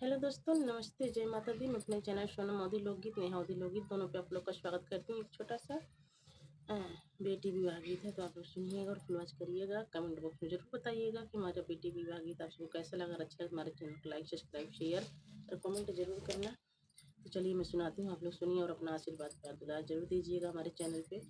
Hello दोस्तों, नमस्ते, जय माता दी। मैं अपने चैनल सोनम मोदी लोकगीत, नेहा मोदी लोकगीत दोनों पे आप लोग का स्वागत करती हूँ। एक छोटा सा अ, बेटी विवाह गीत है, तो आप लोग सुनिएगा और फुल वॉच करिएगा। कमेंट बॉक्स में जरूर बताइएगा कि हमारा बेटी विवाह गीत आप सबको कैसा लगा। और अच्छा लगा हमारे चैनल को लाइक, सब्सक्राइब, शेयर और कमेंट जरूर करना। तो चलिए मैं सुनाती हूँ, आप लोग सुनिए और अपना आशीर्वाद प्यार दुलार जरूर दीजिएगा हमारे चैनल पे।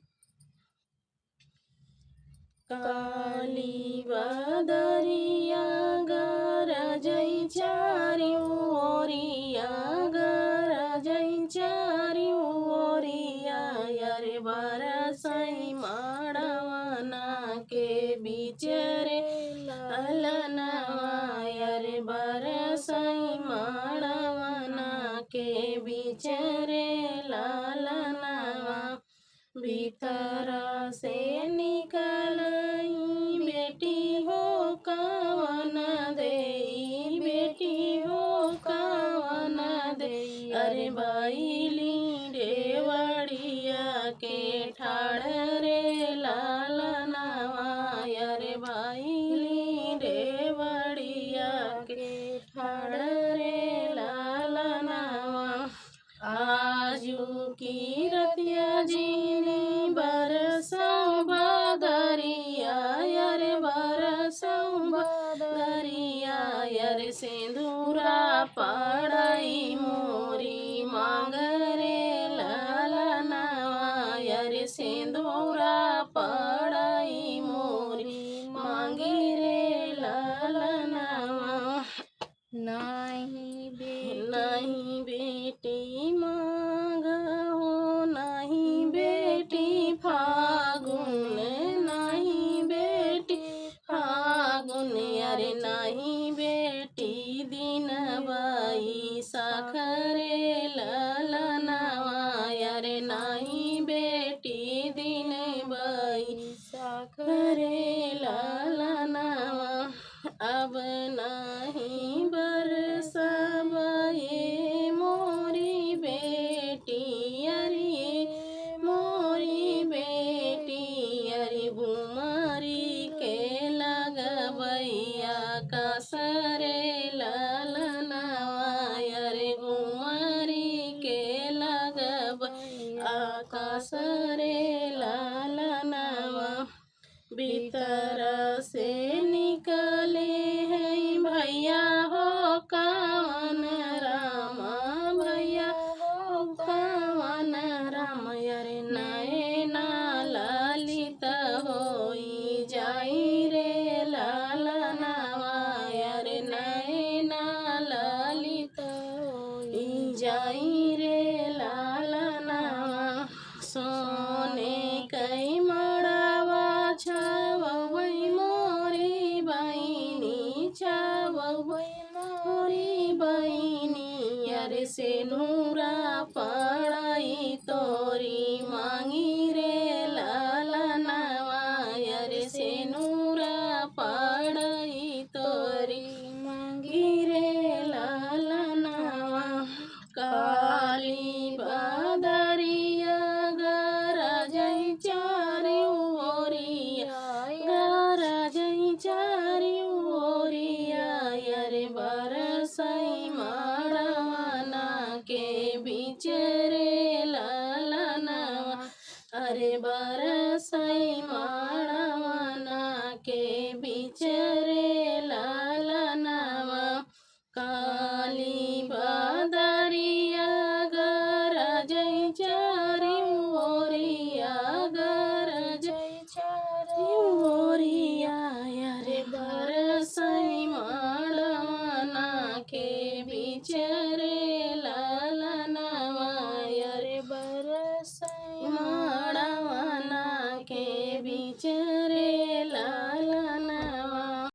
काली बदरिया गरजै चारिउ ओरिया गरजै चारिउ ओरिया यारे बरसै मड़वना के बीच रे ललनवा यारे बरसै मड़वना के बीच रे ललनवा भीतर से निकलई बेटी हो कवन देई बेटी हो कवन देई अरे बैली रेवड़िया के ठाड़ रे लालनवा अरे बैली रेवड़िया के ठाड़ रे लालनवा आजू की रतिया जीनी बरसों बदरिया यारे बरसों बदरिया यारे सिंदूरा पड़ई मोरी मांग रे ललनवा यारे सिंदूरा पड़ई मोरी मांगी रे ललनवा नहीं बेटी मांग हो नहीं बेटी फागुन नहीं बेटी फागुन अरे नहीं बेटी दिन बाई साखरे ललनवा अरे नहीं बेटी दिन बाई साखरे ललनवा अब नहीं बरसब ये मोरी बेटी अरे मोरी बेटी अरे घुमरी के लगबैया कसरे ललनवा अरे घुमरी के लगबैया कसरे ललनवा भीतर से निकले हैं भैया हो कवन रामा भैया हो कवन राम अरे नैना ललित होई जाई रे लालनवा अरे नैना ललित होई जाई रे लालनवा सोने कई मड़वा छवई मोरी बहिनी छवई मोरी बहिनी अरे से नूरा पड़ई तोरी मांगी रे ललनवा अरे से नूरा पड़ई तोरी मांगी रे ललनवा काली बदरिया गरजै चारिउ ओरिया गरजै चारिउ ओरिया अरे बर